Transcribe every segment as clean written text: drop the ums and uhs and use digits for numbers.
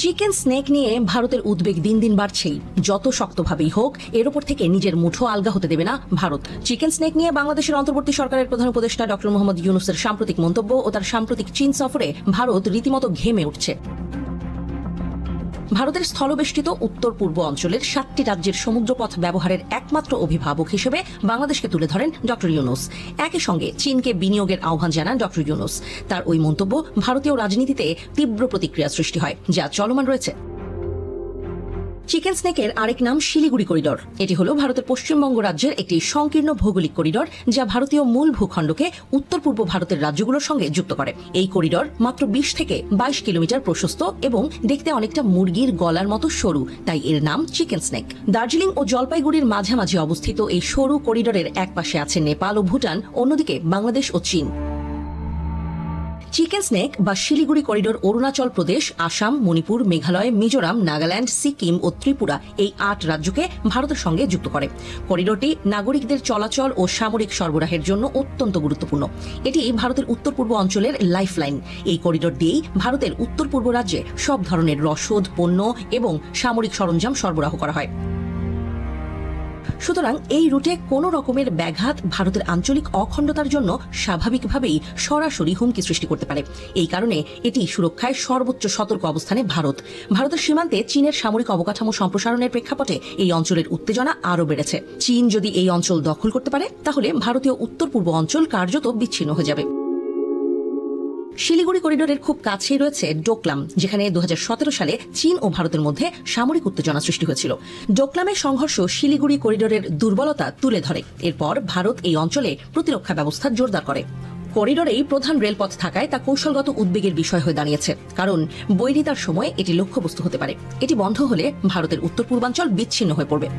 Chicken snake নিয়ে ভারতের উদ্বেগ দিন দিন বাড়ছেই। যত শক্তভাবেই হোক, এর উপর থেকে নিজের মুঠো আলগা হতে দেবে না ভারত। চিকেন স্নেক নিয়ে বাংলাদেশের অন্তর্বর্তী সরকারের প্রধান উপদেষ্টা ডক্টর মোহাম্মদ ইউনূসের সাম্প্রতিক মন্তব্য ও তার সাম্প্রতিক চীন সফরে ভারত রীতিমতো ঘেমে উঠছে। ভারতের স্থলবেষ্টিত উত্তর পূর্ব অঞ্চলের 7টি রাজ্যের সমুদ্রপথ ব্যবহারের একমাত্র অভিভাবক হিসেবে বাংলাদেশকে তুলে ধরেন ডক্টর ইউনূস। একই সঙ্গে চীনকে বিনিয়োগের আহ্বান জানান ডক্টর ইউনূস। তার ওই মন্তব্য ভারতীয় রাজনীতিতে তীব্র প্রতিক্রিয়া সৃষ্টি হয়, যা চলমান রয়েছে। চিকেন স্নেকের আরেক নাম শিলিগুড়ি করিডর। এটি হল ভারতের পশ্চিমবঙ্গ রাজ্যের একটি সংকীর্ণ ভৌগোলিক করিডর, যা ভারতীয় মূল ভূখণ্ডকে উত্তর পূর্ব ভারতের রাজ্যগুলোর সঙ্গে যুক্ত করে। এই করিডর মাত্র 20 থেকে 22 কিলোমিটার প্রশস্ত এবং দেখতে অনেকটা মুরগির গলার মতো সরু, তাই এর নাম চিকেন স্নেক। দার্জিলিং ও জলপাইগুড়ির মাঝামাঝি অবস্থিত এই সরু করিডরের এক পাশে আছে নেপাল ও ভুটান, অন্যদিকে বাংলাদেশ ও চীন। চিকেন স্নেক বা শিলিগুড়ি করিডোর অরুণাচল প্রদেশ, আসাম, মণিপুর, মেঘালয়, মিজোরাম, নাগাল্যান্ড, সিকিম ও ত্রিপুরা এই 8 রাজ্যকে ভারতের সঙ্গে যুক্ত করে। করিডোরটি নাগরিকদের চলাচল ও সামরিক সরবরাহের জন্য অত্যন্ত গুরুত্বপূর্ণ। এটি ভারতের উত্তর পূর্ব অঞ্চলের লাইফলাইন। এই করিডোর দিয়েই ভারতের উত্তর পূর্ব রাজ্যে সব ধরনের রসদ, পণ্য এবং সামরিক সরঞ্জাম সরবরাহ করা হয়। সুতরাং এই রুটে কোনো রকমের ব্যাঘাত ভারতের আঞ্চলিক অখণ্ডতার জন্য স্বাভাবিকভাবেই সরাসরি হুমকি সৃষ্টি করতে পারে। এই কারণে এটি সুরক্ষায় সর্বোচ্চ সতর্ক অবস্থানে ভারতের সীমান্তে চীনের সামরিক অবকাঠামো সম্প্রসারণের প্রেক্ষাপটে এই অঞ্চলের উত্তেজনা আরও বেড়েছে। চীন যদি এই অঞ্চল দখল করতে পারে, তাহলে ভারতীয় উত্তর পূর্ব অঞ্চল কার্যত বিচ্ছিন্ন হয়ে যাবে। শিলিগুড়ি করিডোরের খুব কাছেই রয়েছে ডোকলাম, যেখানে 2017 সালে চীন ও ভারতের মধ্যে সামরিক উত্তেজনা সৃষ্টি হয়েছিল। ডোকলামের সংঘর্ষ শিলিগুড়ি করিডোরের দুর্বলতা তুলে ধরে। এরপর ভারত এই অঞ্চলে প্রতিরক্ষা ব্যবস্থা জোরদার করে। করিডোরেই প্রধান রেলপথ থাকায় তা কৌশলগত উদ্বেগের বিষয় হয়ে দাঁড়িয়েছে, কারণ বৈরিতার সময় এটি লক্ষ্যবস্তু হতে পারে। এটি বন্ধ হলে ভারতের উত্তর পূর্বাঞ্চল বিচ্ছিন্ন হয়ে পড়বে।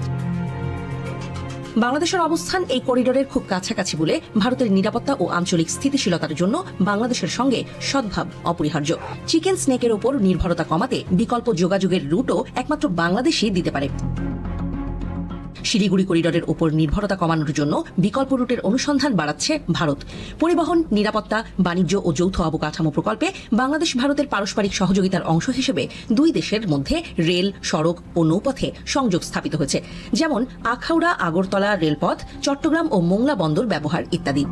বাংলাদেশের অবস্থান এই করিডোরের খুব কাছাকাছি বলে ভারতের নিরাপত্তা ও আঞ্চলিক স্থিতিশীলতার জন্য বাংলাদেশের সঙ্গে সদ্ভাব অপরিহার্য। চিকেন স্নেকের ওপর নির্ভরতা কমাতে বিকল্প যোগাযোগের রুটও একমাত্র বাংলাদেশই দিতে পারে। শিলিগুড়ি করিডোরের ওপর নির্ভরতা কমানোর জন্য বিকল্প রুটের অনুসন্ধান বাড়াচ্ছে ভারত। পরিবহন, নিরাপত্তা, বাণিজ্য ও যৌথ অবকাঠামো প্রকল্পে বাংলাদেশ ভারতের পারস্পরিক সহযোগিতার অংশ হিসেবে দুই দেশের মধ্যে রেল, সড়ক ও নৌপথে সংযোগ স্থাপিত হয়েছে, যেমন আখাউড়া আগরতলা রেলপথ, চট্টগ্রাম ও মোংলা বন্দর ব্যবহার ইত্যাদি।